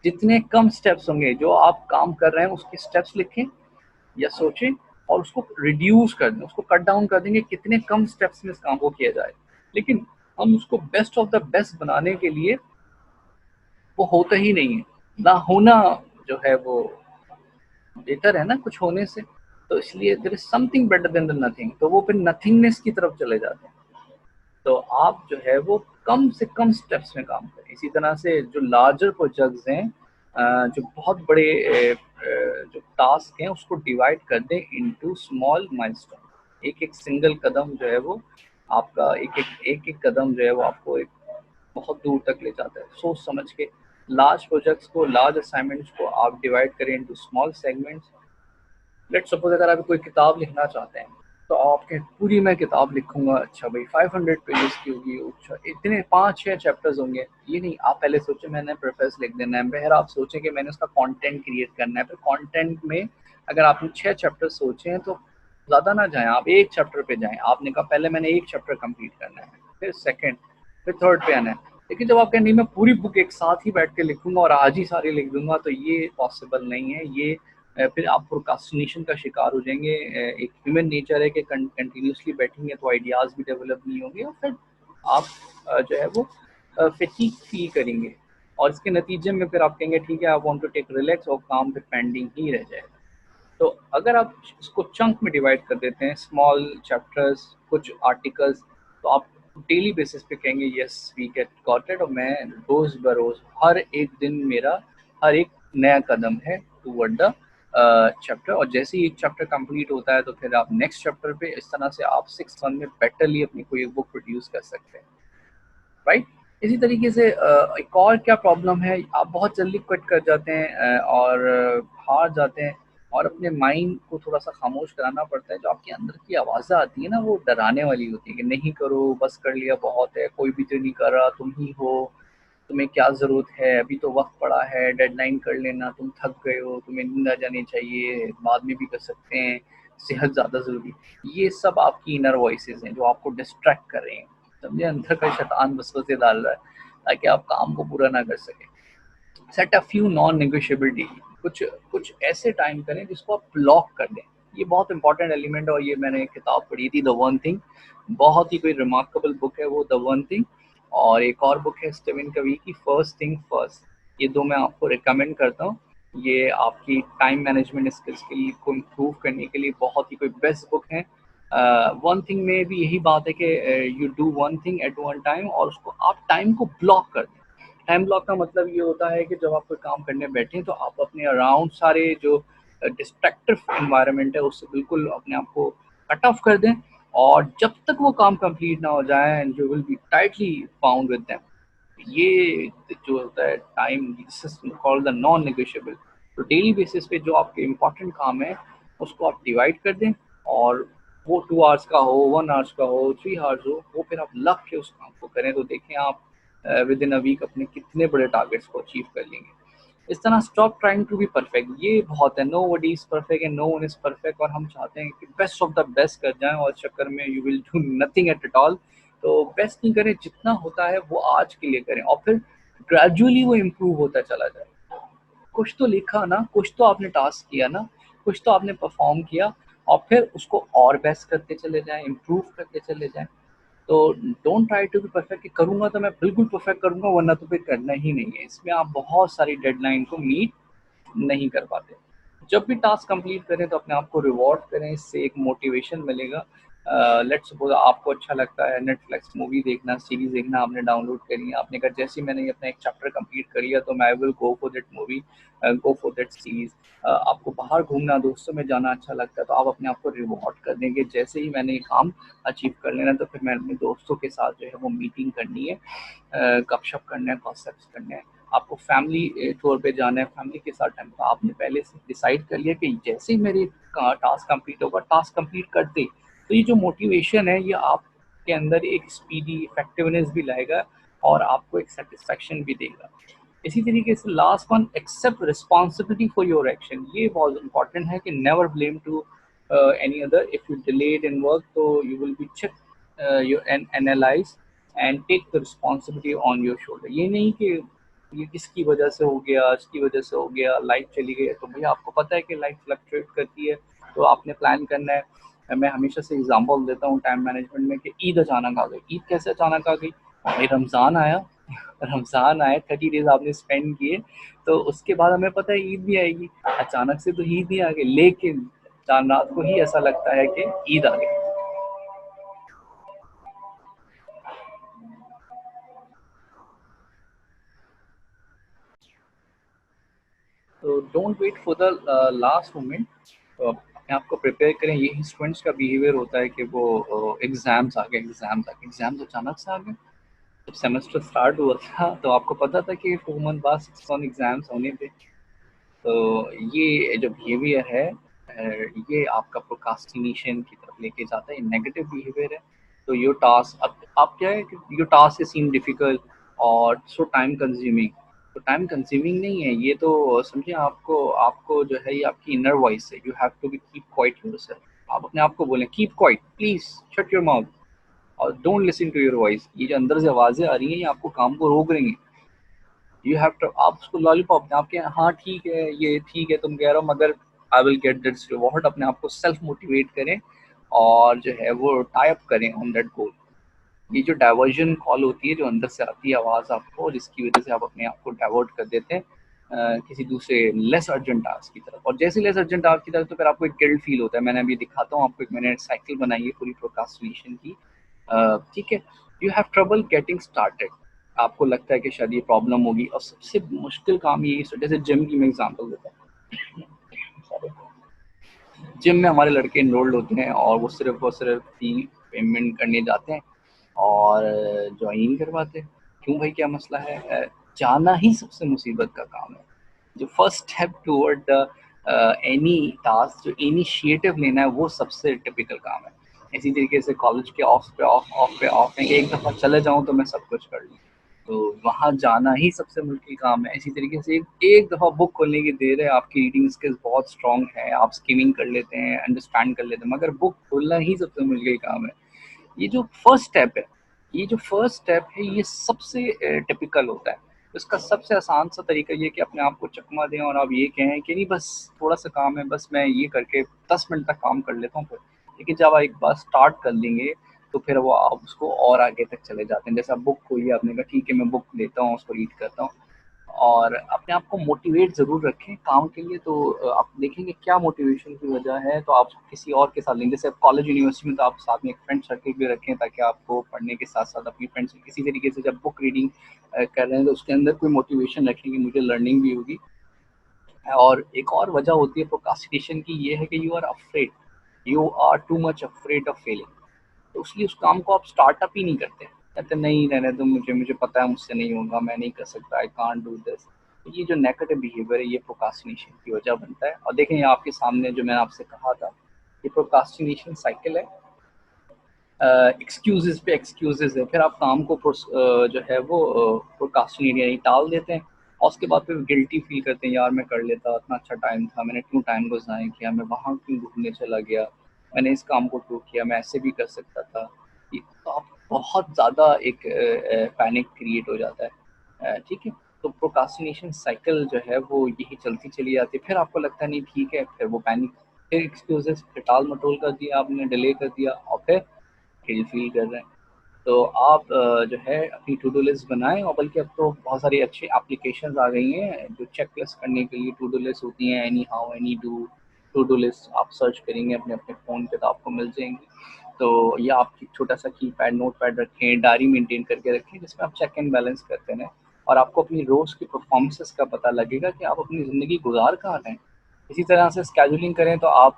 जितने कम स्टेप्स होंगे, जो आप काम कर रहे हैं उसके स्टेप्स लिखें या सोचें, और उसको रिड्यूस कर दें, उसको कट डाउन कर देंगे कितने कम स्टेप्स में इस काम को किया जाए। लेकिन हम उसको बेस्ट ऑफ द बेस्ट बनाने के लिए, वो होता ही नहीं है, ना होना जो है वो बेटर है ना कुछ होने से। तो इसलिए there is something better than the nothing, तो वो फिर नथिंगनेस की तरफ चले जाते हैं। तो आप जो है वो कम से कम स्टेप्स में काम करें। इसी तरह से जो लार्जर प्रोजेक्ट्स हैं, जो बहुत बड़े जो टास्क हैं, उसको डिवाइड कर दें इनटू स्मॉल माइलस्टोन। एक एक सिंगल कदम जो है वो आपका, एक एक कदम जो है वो आपको एक बहुत दूर तक ले जाता है। सोच समझ के लार्ज प्रोजेक्ट्स को, लार्ज असाइनमेंट्स को आप डिवाइड करें into small segments. Let's suppose अगर आप कोई किताब लिखना चाहते हैं, तो आप कहें पूरी मैं किताब लिखूंगा, अच्छा भाई 500 पेजेस की होगी, अच्छा इतने 5 6 चैप्टर्स होंगे। ये नहीं, आप पहले सोचें मैंने प्रेफेस लिख देना है, फिर आप सोचें कि मैंने उसका कंटेंट क्रिएट करना है, फिर कंटेंट में अगर आपने 6 चैप्टर सोचे हैं तो ज़्यादा ना जाएं, आप एक चैप्टर पे जाएं। आपने कहा पहले मैंने एक चैप्टर कंप्लीट करना है, फिर सेकंड, फिर थर्ड पे आना है। लेकिन जब आप कहें नहीं मैं पूरी बुक एक साथ ही बैठ के लिखूंगा और आज ही सारी लिख दूंगा, तो ये पॉसिबल नहीं है। ये फिर आप प्रोक्रास्टिनेशन का शिकार हो जाएंगे। एक ह्यूमन नेचर है कि कंटिन्यूसली बैठेंगे तो आइडियाज़ भी डेवलप नहीं होंगे, और फिर आप जो है वो फटीग फील करेंगे, और इसके नतीजे में फिर आप कहेंगे ठीक है I want to take relax, और काम फिर पेंडिंग ही रह जाएगा। तो अगर आप इसको चंक में डिवाइड कर देते हैं, स्मॉल चैप्टर्स, कुछ आर्टिकल्स, तो आप डेली बेसिस पे कहेंगे yes we get got it, और मैं रोज़ बरोज़ हर एक दिन मेरा हर एक नया कदम है टूवर्ड द चैप्टर। और जैसे ही एक चैप्टर कंप्लीट होता है तो फिर आप नेक्स्ट चैप्टर पे, इस तरह से आप 6 मंथ में बेटरली अपनी कोई एक बुक प्रोड्यूस कर सकते हैं, राइट। इसी तरीके से एक और क्या प्रॉब्लम है, आप बहुत जल्दी क्विट कर जाते हैं और हार जाते हैं। और अपने माइंड को थोड़ा-सा खामोश कराना पड़ता है। जो आपके अंदर की आवाज़ें आती हैं ना, वो डराने वाली होती है कि नहीं करो, बस कर लिया बहुत है, कोई भी तो नहीं कर रहा, तुम ही हो, तुम्हें क्या ज़रूरत है, अभी तो वक़्त पड़ा है, डेडलाइन कर लेना, तुम थक गए हो, तुम्हें नींद आ जानी चाहिए, बाद में भी कर सकते हैं, सेहत ज़्यादा ज़रूरी है। ये सब आपकी इनर वॉइसेज़ हैं जो आपको डिस्ट्रैक्ट कर रही हैं। समझे? अंदर का शैतान वसवसे डाल रहा है ताकि आप काम को पूरा ना कर सकें। Set a few non negotiable daily, कुछ कुछ ऐसे टाइम करें जिसको आप ब्लॉक कर दें। ये बहुत इंपॉर्टेंट एलिमेंट है और ये मैंने एक किताब पढ़ी थी, द वन थिंग। बहुत ही कोई रिमार्केबल बुक है वो, द वन थिंग। और एक और बुक है स्टीवन कवी की, फर्स्ट थिंग फर्स्ट। ये दो मैं आपको रिकमेंड करता हूँ। ये आपकी टाइम मैनेजमेंट स्किल्स के लिए को इम्प्रूव करने के लिए बहुत ही कोई बेस्ट बुक है। वन थिंग में भी यही बात है कि you do one thing at one time, और उसको आप टाइम को ब्लॉक कर दें। टाइम ब्लॉक का मतलब ये होता है कि जब आप कोई काम करने बैठें तो आप अपने अराउंड सारे जो डिस्ट्रैक्टिव एनवायरनमेंट है उससे बिल्कुल अपने आप को कट ऑफ कर दें, और जब तक वो काम कंप्लीट ना हो जाए and you will B tightly bound with them. ये जो होता है time, this is called the non negotiable. तो डेली बेसिस पे जो आपके इम्पोर्टेंट काम है उसको आप डिवाइड कर दें, और वो 2 आवर्स का हो, 1 आवर्स का हो, 3 आवर्स हो, वो फिर आप लग के उस काम को करें तो देखें आप विद इन अ वीक अपने कितने बड़े टारगेट्स को अचीव कर लेंगे। इस तरह stop trying to be perfect, ये बहुत है, nobody is perfect and no one is perfect, और हम चाहते हैं कि बेस्ट ऑफ द बेस्ट कर जाएं और इस चक्कर में you will do nothing at all. तो बेस्ट नहीं करें, जितना होता है वो आज के लिए करें और फिर ग्रेजुअली वो इम्प्रूव होता चला जाए। कुछ तो लिखा ना, कुछ तो आपने टास्क किया ना, कुछ तो आपने परफॉर्म किया, और फिर उसको और बेस्ट करते चले जाएं, इम्प्रूव करते चले जाएं। तो don't try to be perfect कि करूंगा तो मैं बिल्कुल परफेक्ट करूंगा वरना तो फिर करना ही नहीं है। इसमें आप बहुत सारी डेडलाइन को मीट नहीं कर पाते। जब भी टास्क कंप्लीट करें तो अपने आप को रिवॉर्ड करें, इससे एक मोटिवेशन मिलेगा। लेट्स सपोज आपको अच्छा लगता है नेटफ्लिक्स मूवी देखना, सीरीज देखना, आपने डाउनलोड करी है, आपने कहा जैसे ही मैंने अपना एक चैप्टर कंप्लीट कर लिया तो मैं will go for that movie, go for that series. आपको बाहर घूमना, दोस्तों में जाना अच्छा लगता है तो आप अपने आप को रिवॉर्ड कर देंगे, जैसे ही मैंने ये काम अचीव कर लेना तो फिर मैं अपने दोस्तों के साथ जो है वो मीटिंग करनी है, गपशप करना है, कॉन्सेप्ट करने हैं। आपको फैमिली टूर पे जाना है, फैमिली के साथ टाइम, तो आपने पहले से डिसाइड कर लिया कि जैसे ही मेरी टास्क कंप्लीट होगा, टास्क कंप्लीट करते तो ये जो मोटिवेशन है ये आपके अंदर एक स्पीडी इफेक्टिवनेस भी लाएगा और आपको एक सेटिस्फेक्शन भी देगा। इसी तरीके से last one, except responsibility for your action. ये बहुत इंपॉर्टेंट है कि never blame to any other. If you delayed in work तो you will be check you analyse and take the responsibility on your shoulder. ये नहीं कि ये किसकी वजह से हो गया, इसकी वजह से हो गया, लाइफ चली गई। तो भैया आपको पता है कि लाइफ फ्लक्चुएट करती है, तो आपने प्लान करना है। मैं हमेशा से एग्जांपल देता हूँ टाइम मैनेजमेंट में कि ईद अचानक आ गई। ईद कैसे अचानक आ गई? भाई रमज़ान आया, रमज़ान आया, 30 डेज़ आपने स्पेंड किए, तो उसके बाद हमें पता है ईद भी आएगी। अचानक से तो ईद नहीं आ गई, लेकिन चाँद रात को ही ऐसा लगता है कि ईद आ गई। तो don't wait for the last moment. तो अपने आप को प्रिपेयर करें। यही स्टूडेंट्स का बिहेवियर होता है कि वो एग्ज़ाम्स आ गए, एग्ज़ाम्स अचानक से आ गए। जब सेमेस्टर स्टार्ट हुआ था तो आपको पता था कि 4 मंथ बाद 6 ऑन एग्ज़ाम्स होने थे। तो ये जो बिहेवियर है ये आपका प्रोक्रास्टिनेशन की तरफ लेके जाता है, ये नेगेटिव बिहेवियर है। तो योर टास्क, अब आप क्या है कि योर टास्क सीम डिफिकल्ट और सो टाइम कंज्यूमिंग। तो टाइम कंज्यूमिंग नहीं है ये, तो समझिए आपको आपको जो है ये आपकी इनर वॉइस है। You have to be keep quiet yourself. आप अपने आप को बोलें keep quiet, please shut your mouth और don't listen to your voice. ये जो अंदर से आवाज़ें आ रही हैं ये आपको काम को रोक रही हैं। यू हैव टू, आप उसको लॉलीपॉप दें, आपके हाँ ठीक है, ये ठीक है तुम कह रहे हो मगर I will get this reward. अपने आप को सेल्फ मोटिवेट करें और जो है वो टाई अप करें ऑन दैट गोल। ये जो डाइवर्जन कॉल होती है, जो अंदर से आती है आवाज़ आपको, और जिसकी वजह से आप अपने आप को डाइवर्ट कर देते हैं किसी दूसरे लेस अर्जेंट टास्क की तरफ। और जैसे लेस अर्जेंट टास्क की तरफ तो फिर आपको एक गिल्ट फील होता है। मैंने अभी दिखाता हूँ आपको, एक मैंने साइकिल बनाई है पूरी प्रोक्रास्टिनेशन की। ठीक है, you have trouble getting started. आपको लगता है कि शायद ये प्रॉब्लम होगी, और सबसे मुश्किल काम ये है। जैसे जिम की मैं एग्जांपल देता हूँ। जिम में हमारे लड़के इनरोल्ड होते हैं और वो सिर्फ फी पेमेंट करने जाते हैं और ज्वाइन करवाते हैं। क्यों भाई, क्या मसला है? जाना ही सबसे मुसीबत का काम है। जो first step toward the any task, जो इनिशिएटिव लेना है वो सबसे टिपिकल काम है। इसी तरीके से कॉलेज के ऑफ है कि एक दफ़ा चले जाऊँ तो मैं सब कुछ कर लूँ, तो वहाँ जाना ही सबसे मुश्किल काम है। इसी तरीके से एक दफ़ा बुक खोलने की देर है, आपकी रीडिंग स्किल्स बहुत स्ट्रॉन्ग है, आप स्किमिंग कर लेते हैं, अंडरस्टैंड कर लेते हैं, मगर बुक खोलना ही सबसे मुश्किल काम है। ये जो फर्स्ट स्टेप है, ये सबसे टिपिकल होता है। इसका सबसे आसान सा तरीका ये है कि अपने आप को चकमा दें और आप ये कहें कि नहीं, बस थोड़ा सा काम है, बस मैं ये करके 10 मिनट तक काम कर लेता हूँ फिर। लेकिन जब आप एक बार स्टार्ट कर लेंगे तो फिर वो आप उसको और आगे तक चले जाते हैं। जैसे आप बुक खोलिए, आपने कहा ठीक है मैं बुक लेता हूँ, उसको रीड करता हूँ, और अपने आप को मोटिवेट ज़रूर रखें काम के लिए। तो आप देखेंगे क्या मोटिवेशन की वजह है, तो आप किसी और के साथ लेंगे। जैसे आप कॉलेज यूनिवर्सिटी में, तो आप साथ में एक फ्रेंड सर्कल भी रखें, ताकि आपको पढ़ने के साथ साथ अपनी फ्रेंड्स किसी तरीके से जब बुक रीडिंग कर रहे हैं तो उसके अंदर कोई मोटिवेशन रखें कि मुझे लर्निंग भी होगी। और एक और वजह होती है प्रोक्रास्टिनेशन की, ये है कि you are too much afraid of failing. तो इसलिए उस काम को आप स्टार्टअप ही नहीं करते, कहते नहीं रहने दो, मुझे मुझे पता है मुझसे नहीं होगा, मैं नहीं कर सकता, आई कांट डू दिस। तो ये जो नेगेटिव बिहेवियर है, ये प्रोक्रास्टिनेशन की वजह बनता है। और देखें ये आपके सामने जो मैंने आपसे कहा था, ये प्रोक्रास्टिनेशन साइकिल है। एक्सक्यूजेस पे एक्सक्यूजेस है, फिर आप काम को जो है वो प्रोक्रास्टिनेट यानी टाल देते हैं, और उसके बाद फिर गिल्टी फील करते हैं, यार मैं कर लेता, इतना अच्छा टाइम था, मैंने क्यों टाइम को ज़ाया किया, मैं वहाँ क्यों घूमने चला गया, मैंने इस काम को क्यों किया, मैं ऐसे भी कर सकता था। तो आप बहुत ज़्यादा एक पैनिक क्रिएट हो जाता है। ठीक है, तो प्रोक्रास्टिनेशन साइकिल जो है वो यही चलती चली जाती है। फिर आपको लगता है नहीं ठीक है, फिर वो पैनिक, फिर एक्सक्यूजेस, फिर टाल मटोल कर दिया आपने, डिले कर दिया, और फिर गिल्ट फील कर रहे हैं। तो आप जो है अपनी टू डू लिस्ट बनाएं, और बल्कि अब तो बहुत सारी अच्छी एप्लीकेशंस आ गई हैं जो चेक लिस्ट करने के लिए टू डू लिस्ट होती हैं। Anyhow, any do, to do list आप सर्च करेंगे अपने अपने फ़ोन पे तो आपको मिल जाएंगी। तो या आप एक छोटा सा की पैड, नोट पैड रखें, डायरी मेंटेन करके रखें, जिसमें आप चेक एंड बैलेंस करते रहें, और आपको अपनी रोज़ की परफॉर्मेंसेस का पता लगेगा कि आप अपनी ज़िंदगी गुजार कहाँ रहे हैं। इसी तरह से स्केजुलिंग करें तो आप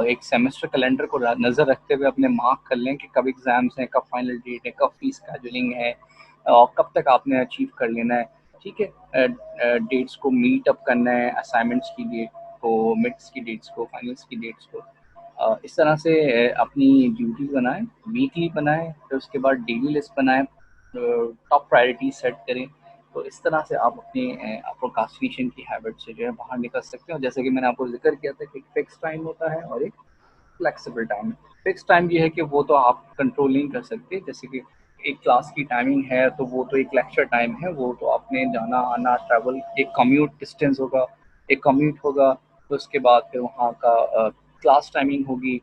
एक सेमेस्टर कैलेंडर को नज़र रखते हुए अपने मार्क कर लें कि कब एग्ज़ाम्स हैं, कब फाइनल डेट है, कब फी स्केजुलिंग है, और कब तक आपने अचीव कर लेना है। ठीक है, डेट्स को मीट अप करना है, असाइनमेंट्स की डेट को, मिड्स की डेट्स को, फाइनल्स की डेट्स को। इस तरह से अपनी ड्यूटी बनाएं, वीकली बनाएं, फिर उसके बाद डेली लिस्ट बनाएं, टॉप प्रायोरिटी सेट करें। तो इस तरह से आप अपने प्रोक्रास्टिनेशन की हैबिट से जो है बाहर निकल सकते हैं। और जैसे कि मैंने आपको जिक्र किया था कि एक फिक्स टाइम होता है और एक फ्लेक्सिबल टाइम है। फिक्स टाइम ये है कि वो तो आप कंट्रोल नहीं कर सकते, जैसे कि एक क्लास की टाइमिंग है तो वो तो एक लेक्चर टाइम है, वो तो आपने जाना आना, ट्रैवल, एक कम्यूट डिस्टेंस होगा, एक कम्यूट होगा, तो उसके बाद फिर वहाँ का क्लास टाइमिंग होगी,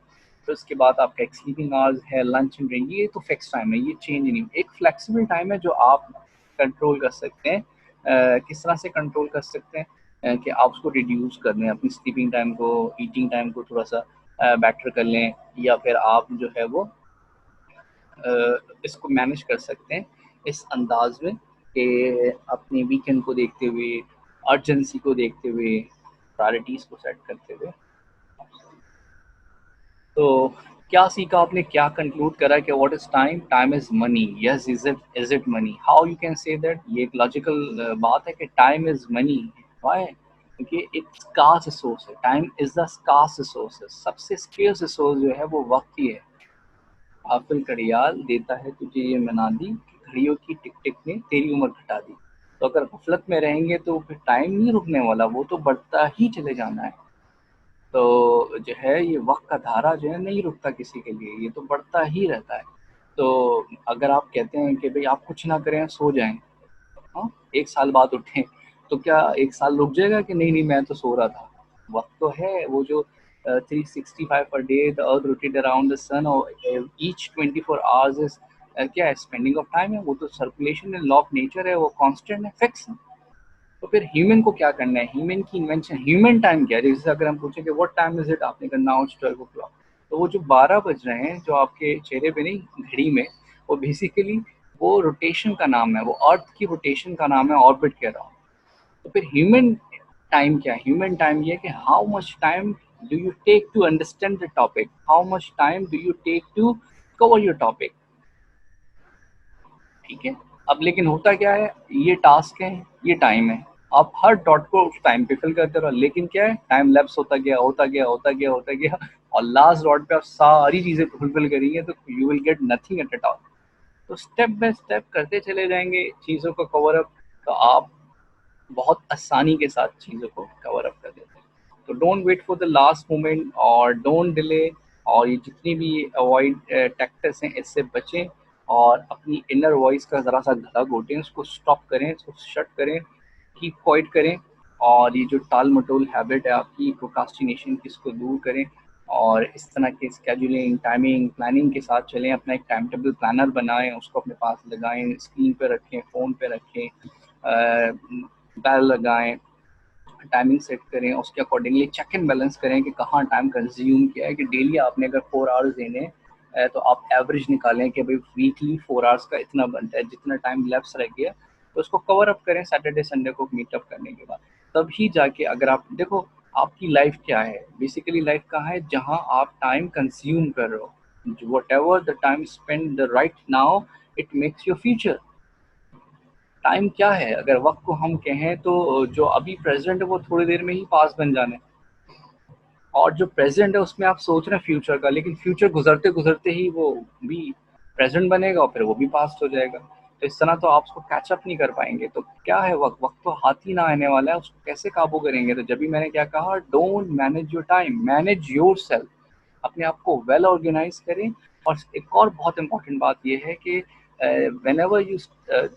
फिर उसके बाद आपका एक स्लीपिंग आवर्स है, लंच एंड ड्रिंक, ये तो फिक्स टाइम है, ये चेंज नहीं। एक फ्लेक्सिबल टाइम है जो आप कंट्रोल कर सकते हैं। किस तरह से कंट्रोल कर सकते हैं, कि आप उसको रिड्यूस कर लें, अपनी स्लीपिंग टाइम को, ईटिंग टाइम को थोड़ा सा बेटर कर लें, या फिर आप जो है वो इसको मैनेज कर सकते हैं इस अंदाज में कि अपने वीकेंड को देखते हुए, अर्जेंसी को देखते हुए, प्रायोरिटीज़ को सेट करते हुए। तो क्या सीखा आपने, क्या कंक्लूड करा कि what is time, time is money, yes, is it money, how you can say that, ये एक लॉजिकल बात है कि टाइम इज मनी। व्हाई? क्योंकि एक स्कार्स रिसोर्स है, time is the scarce resource, सबसे स्केर्स रिसोर्स जो है वो वक्त ही है। आफिल घड़ियाल देता है तुझे ये मनादी कि घड़ियों की टिक टिक ने तेरी उम्र घटा दी। तो अगर गफलत में रहेंगे तो फिर टाइम नहीं रुकने वाला, वो तो बढ़ता ही चले जाना है। तो जो है ये वक्त का धारा जो है नहीं रुकता किसी के लिए, ये तो बढ़ता ही रहता है। तो अगर आप कहते हैं कि भाई आप कुछ ना करें, सो जाएं, हाँ, एक साल बाद उठें, तो क्या एक साल रुक जाएगा कि नहीं नहीं मैं तो सो रहा था? वक्त तो है, वो जो 365 पर day the earth rotate around the sun, और ईच 24 आवर्स इज क्या है, स्पेंडिंग ऑफ टाइम है, वो तो सर्कुलेशन है, लॉ ऑफ नेचर है, वो कांस्टेंट है, फिक्स है। तो फिर ह्यूमन को क्या करना है, ह्यूमन की इन्वेंशन, ह्यूमन टाइम क्या है? जैसे अगर हम पूछें कि व्हाट टाइम इज इट, आपने कहा नाउ इट्स 12 o'clock, तो वो जो 12 बज रहे हैं जो आपके चेहरे पे नहीं, घड़ी में, वो बेसिकली वो रोटेशन का नाम है, वो अर्थ की रोटेशन का नाम है, ऑर्बिट के अराउंड। तो फिर ह्यूमन टाइम क्या है? ह्यूमन टाइम ये है कि how much time do you take to understand the topic, how much time do you take to cover your topic. ठीक है, अब लेकिन होता क्या है, ये टास्क है, ये टाइम है, आप हर डॉट को उस टाइम पे फिल करते रहो, लेकिन क्या है, टाइम लैप्स होता गया होता गया होता गया होता गया, और लास्ट डॉट पे आप सारी चीजें फुलफिल करेंगे तो you will get nothing at all. तो स्टेप बाय स्टेप करते चले जाएंगे चीज़ों को कवर अप, तो आप बहुत आसानी के साथ चीज़ों को कवर अप कर देते हैं। तो don't wait for the last moment और डोंट डिले, और ये जितनी भी अवॉइड टैक्टिक्स हैं इससे बचें, और अपनी इनर वॉइस का ज़रा सा गला घोटें, उसको स्टॉप करें, उसको शट करें, कीप क्वाइट करें, और ये जो टाल मटोल हैबिट है आपकी प्रोकास्टिनेशन की, इसको दूर करें, और इस तरह के स्केजुलिंग, टाइमिंग, प्लानिंग के साथ चलें। अपना एक टाइम टेबल प्लानर बनाएं, उसको अपने पास लगाएं, स्क्रीन पे रखें, फ़ोन पे रखें, बेल लगाएं, टाइमिंग सेट करें, उसके अकॉर्डिंगली चेक एंड बैलेंस करें कि कहाँ टाइम कंज्यूम किया है। कि डेली आपने अगर 4 आवर्स देने तो आप एवरेज निकालें कि भाई वीकली 4 आवर्स का इतना बनता है, जितना टाइम लैप्स रह गया तो उसको कवर अप करें सैटरडे संडे को मीटअप करने के बाद। तभी जाके अगर आप देखो आपकी लाइफ क्या है, बेसिकली लाइफ कहाँ है, जहाँ आप टाइम कंज्यूम कर रहे हो, what ever the time spend the right now it makes your future. Time क्या है, अगर वक्त को हम कहें तो जो अभी प्रेजेंट है वो थोड़ी देर में ही पास बन जाने, और जो प्रेजेंट है उसमें आप सोच रहे हैं फ्यूचर का, लेकिन फ्यूचर गुजरते गुजरते ही वो भी प्रेजेंट बनेगा और फिर वो भी पास्ट हो जाएगा। तो इस तरह तो आप उसको कैचअप नहीं कर पाएंगे। तो क्या है, वक्त वक्त तो हाथ ही ना आने वाला है, उसको कैसे काबू करेंगे। तो जब भी मैंने क्या कहा, don't manage your time, manage your self, अपने आप को वेल ऑर्गेनाइज करें। और एक और बहुत इंपॉर्टेंट बात यह है कि वेन एवर यू,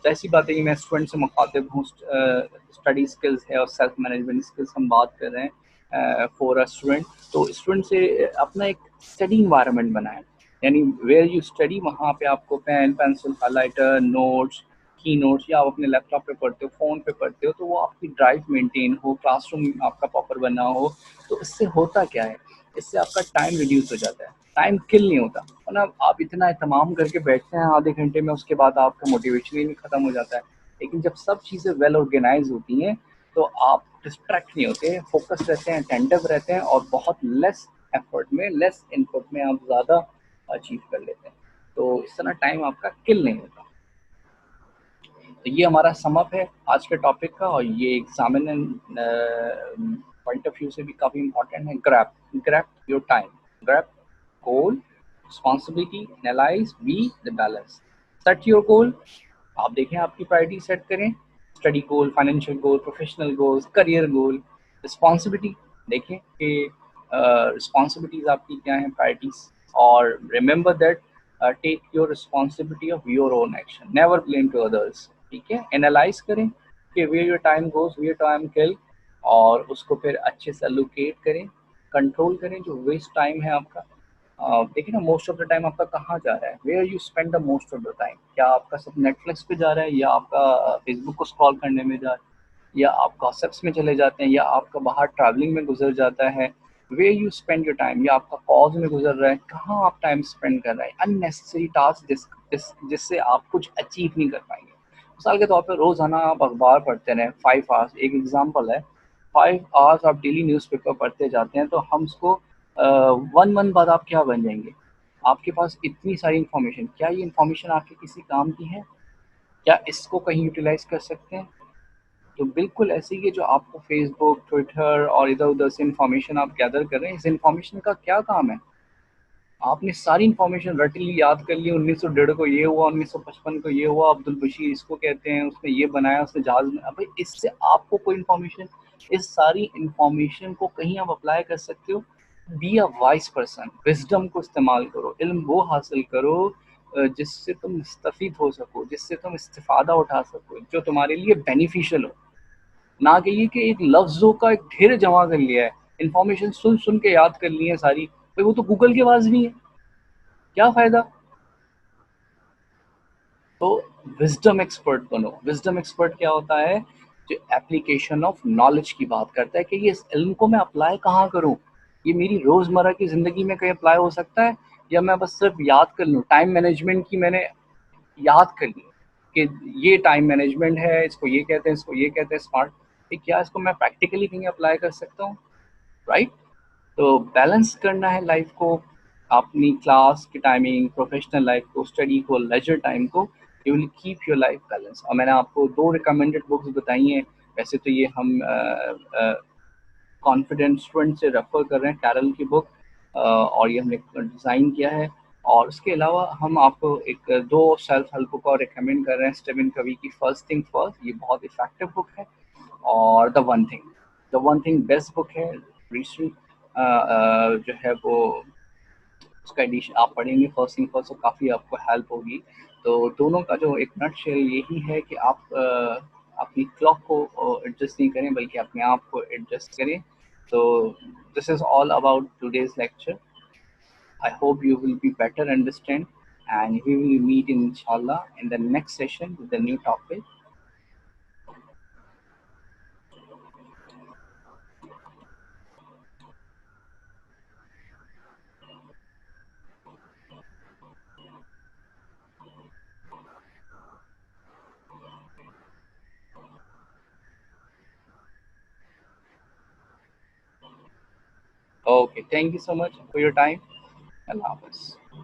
ऐसी बात है कि मैं स्टूडेंट से मुखातिब हूँ, स्टडी स्किल्स है और सेल्फ मैनेजमेंट स्किल्स हम बात कर रहे हैं फॉर अ स्टूडेंट। तो स्टूडेंट से अपना एक स्टडी इन्वायरमेंट बनाएं, यानी वेयर यू स्टडी वहाँ पे आपको पेन पेंसिल हाइलाइटर नोट्स, की नोट्स, या आप अपने लैपटॉप पे पढ़ते हो, फ़ोन पे पढ़ते हो, तो वो आपकी ड्राइव मेंटेन हो, क्लासरूम आपका प्रॉपर बना हो। तो इससे होता क्या है, इससे आपका टाइम रिड्यूस हो जाता है, टाइम किल नहीं होता। वरना आप इतना एहतमाम करके बैठते हैं आधे घंटे में, उसके बाद आपका मोटिवेशन ही नहीं खत्म हो जाता है। लेकिन जब सब चीज़ें वेल ऑर्गेनाइज होती हैं तो आप डिस्ट्रैक्ट नहीं होते, फोकस रहते हैं, अटेंटिव रहते हैं, और बहुत लेस एफर्ट में, लेस इनपुट में आप ज़्यादा अचीव कर लेते हैं। तो इस तरह टाइम आपका किल नहीं होता। तो ये हमारा समअप है आज के टॉपिक का, और ये एग्जामिन पॉइंट ऑफ व्यू से भी काफ़ी इंपॉर्टेंट है। Grab grab your time, grab goal, responsibility, analyse, be the balance, set your goal. आप देखें आपकी प्रायोरिटी सेट करें, study goal, financial goal, professional goals, career goal, responsibility देखें कि रिस्पॉन्सिबिलिटीज आपकी क्या हैं, प्रायोरिटीज, और remember that take your responsibility of your own action, never blame to others. ठीक है, एनालाइज करें कि where your time goes, where time kill, और उसको फिर अच्छे से एलोकेट करें, कंट्रोल करें जो वेस्ट टाइम है आपका। देखिए ना, मोस्ट ऑफ द टाइम आपका कहाँ जा रहा है, where you spend the most of the time, क्या आपका सब नेटफ्लिक्स पे जा रहा है, या आपका फेसबुक को स्क्रॉल करने में जा रहा है, या आप गॉसिप्स में चले जाते हैं, या आपका बाहर ट्रैवलिंग में गुजर जाता है। Where you spend your time, या आपका कॉज में गुजर रहा है, कहाँ आप टाइम स्पेंड कर रहे हैं, अननेसेसरी टास्क जिससे आप कुछ अचीव नहीं कर पाएंगे। मिसाल के तौर पर रोज़ाना आप अखबार पढ़ते रहें 5 आवर्स, एक एग्जाम्पल है, 5 आवर्स आप डेली न्यूज़पेपर पढ़ते जाते हैं, तो हम उसको 1 मंथ बाद आप क्या बन जाएंगे। आपके पास इतनी सारी इन्फॉर्मेशन, क्या ये इन्फॉर्मेशन आपके किसी काम की है, क्या इसको कहीं यूटिलाइज कर सकते हैं। तो बिल्कुल ऐसे ही है, जो आपको फेसबुक, ट्विटर और इधर उधर से इन्फॉर्मेशन आप गैदर कर रहे हैं, इस इन्फॉर्मेशन का क्या काम है। आपने सारी इन्फॉर्मेशन रट ली, याद कर ली, 1901 को ये हुआ, 1955 को ये हुआ, अब्दुल बशीर इसको कहते हैं, उसने ये बनाया, उसने जहाज में, भाई इससे आपको कोई इन्फॉर्मेशन, इस सारी इन्फॉर्मेशन को कहीं आप अप्लाई कर सकते हो। Be a wise person, wisdom को इस्तेमाल करो, इल्म वो हासिल करो जिससे तुम मुस्तफीद हो सको, जिससे तुम इस्तिफादा उठा सको, जो तुम्हारे लिए बेनिफिशियल हो। ना कि ये कि एक लफ्ज़ों का एक ढेर जमा कर लिया है, इन्फॉर्मेशन सुन सुन के याद कर ली है सारी, भाई वो तो गूगल के पास भी है, क्या फ़ायदा। तो विजडम एक्सपर्ट बनो। विजडम एक्सपर्ट क्या होता है, जो एप्लीकेशन ऑफ नॉलेज की बात करता है कि ये इस इल्म को मैं अप्लाई कहाँ करूँ, ये मेरी रोज़मर्रा की ज़िंदगी में कहीं अप्लाई हो सकता है, या मैं बस सिर्फ याद कर लूँ। टाइम मैनेजमेंट की मैंने याद कर ली कि ये टाइम मैनेजमेंट है, इसको ये कहते हैं, इसको ये कहते हैं स्मार्ट, क्या इसको मैं प्रैक्टिकली कहीं अप्लाई कर सकता हूँ, राइट। तो बैलेंस करना है लाइफ को, अपनी क्लास की टाइमिंग, प्रोफेशनल लाइफ को, स्टडी को, लेजर टाइम को, you will keep your life balance. और मैंने आपको 2 रिकमेंडेड बुक्स बताई हैं, वैसे तो ये हम कॉन्फिडेंट स्टूडेंट से रेफर कर रहे हैं कैरल की बुक, और ये हमने डिज़ाइन किया है। और उसके अलावा हम आपको एक दो सेल्फ हेल्प बुक और रिकमेंड कर रहे हैं। स्टीवन कवी की फर्स्ट थिंग फर्स्ट, ये बहुत इफेक्टिव बुक है। और the one thing best book है। रिसेंट जो है वो उसका एडिशन आप पढ़ेंगे फर्स्ट थिंग फर्स्ट, तो काफ़ी आपको हेल्प होगी। तो दोनों का जो एक नटशेल यही है कि आप अपनी क्लॉक को एडजस्ट नहीं करें, बल्कि अपने आप को एडजस्ट करें। तो this is all about today's lecture. I hope you will be better understand, and we will meet inshallah in the next session with a new topic. Okay, thank you so much for your time. Allah Hafiz.